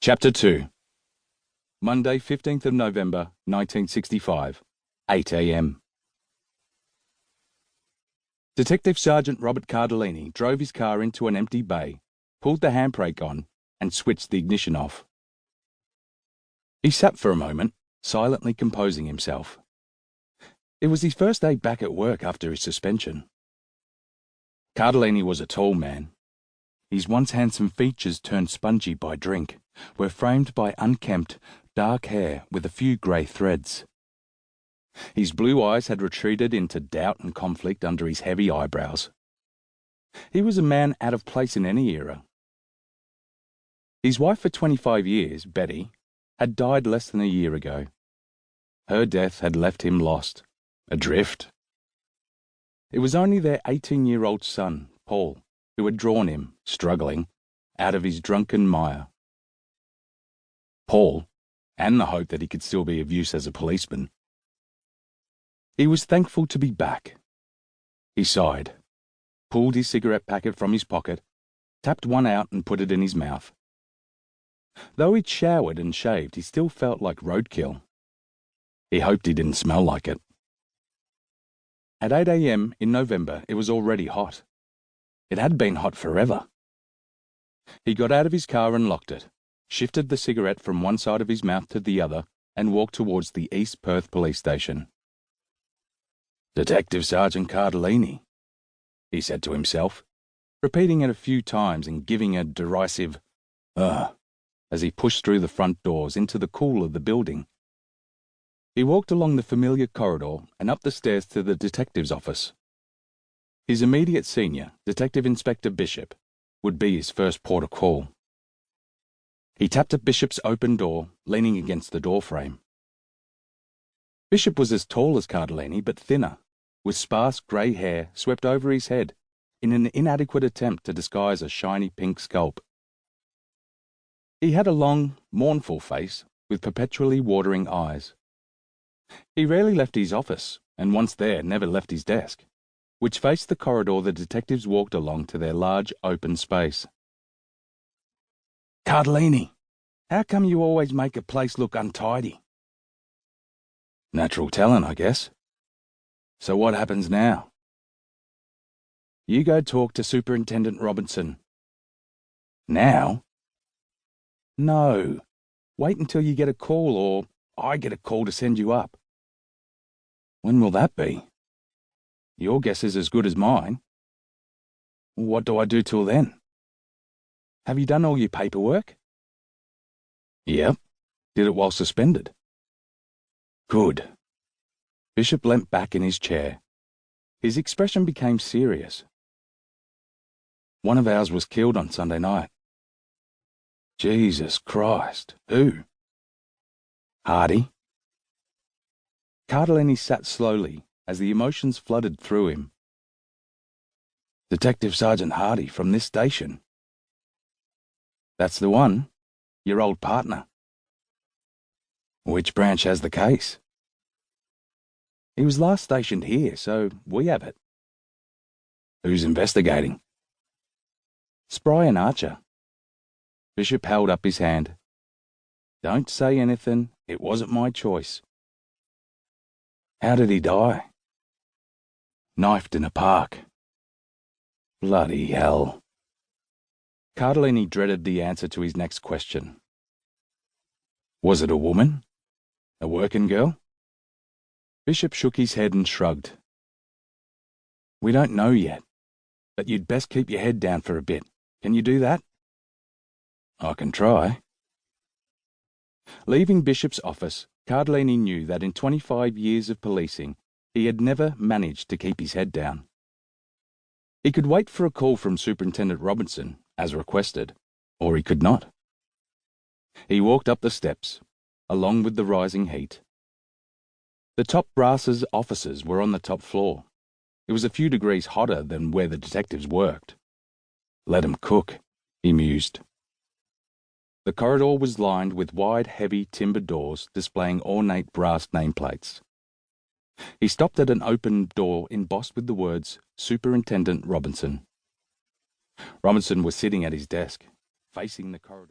Chapter 2. Monday, 15th of November, 1965, 8 a.m. Detective Sergeant Robert Cardilini drove his car into an empty bay, pulled the handbrake on, and switched the ignition off. He sat for a moment, silently composing himself. It was his first day back at work after his suspension. Cardilini was a tall man. His once handsome features, turned spongy by drink, were framed by unkempt, dark hair with a few grey threads. His blue eyes had retreated into doubt and conflict under his heavy eyebrows. He was a man out of place in any era. His wife for 25 years, Betty, had died less than a year ago. Her death had left him lost, adrift. It was only their 18-year-old son, Paul, who had drawn him, struggling, out of his drunken mire. Paul, and the hope that he could still be of use as a policeman. He was thankful to be back. He sighed, pulled his cigarette packet from his pocket, tapped one out and put it in his mouth. Though he'd showered and shaved, he still felt like roadkill. He hoped he didn't smell like it. At 8 a.m. in November, it was already hot. It had been hot forever. He got out of his car and locked it, shifted the cigarette from one side of his mouth to the other, and walked towards the East Perth police station. "Detective Sergeant Cardilini," he said to himself, repeating it a few times and giving a derisive as he pushed through the front doors into the cool of the building. He walked along the familiar corridor and up the stairs to the detective's office. His immediate senior, Detective Inspector Bishop, would be his first port of call. He tapped at Bishop's open door, leaning against the doorframe. Bishop was as tall as Cardilini, but thinner, with sparse grey hair swept over his head in an inadequate attempt to disguise a shiny pink scalp. He had a long, mournful face with perpetually watering eyes. He rarely left his office, and once there never left his desk, which faced the corridor the detectives walked along to their large open space. "Cardilini, how come you always make a place look untidy?" "Natural talent, I guess. So what happens now?" "You go talk to Superintendent Robinson." "Now?" "No. Wait until you get a call, or I get a call to send you up." "When will that be?" "Your guess is as good as mine." "What do I do till then?" "Have you done all your paperwork?" "Yep. Did it while suspended." "Good." Bishop leant back in his chair. His expression became serious. "One of ours was killed on Sunday night." "Jesus Christ. Who?" "Hardy." Cardilini sat slowly as the emotions flooded through him. "Detective Sergeant Hardy from this station?" "That's the one. Your old partner." "Which branch has the case?" "He was last stationed here, so we have it." "Who's investigating?" "Spry and Archer." Bishop held up his hand. "Don't say anything. It wasn't my choice." "How did he die?" "Knifed in a park." "Bloody hell." Cardilini dreaded the answer to his next question. "Was it a woman? A working girl?" Bishop shook his head and shrugged. "We don't know yet, but you'd best keep your head down for a bit. Can you do that?" "I can try." Leaving Bishop's office, Cardilini knew that in 25 years of policing, he had never managed to keep his head down. He could wait for a call from Superintendent Robinson, as requested, or he could not. He walked up the steps, along with the rising heat. The top brass's offices were on the top floor. It was a few degrees hotter than where the detectives worked. Let 'em cook, he mused. The corridor was lined with wide, heavy timber doors displaying ornate brass nameplates. He stopped at an open door embossed with the words, "Superintendent Robinson." Robinson was sitting at his desk, facing the corridor.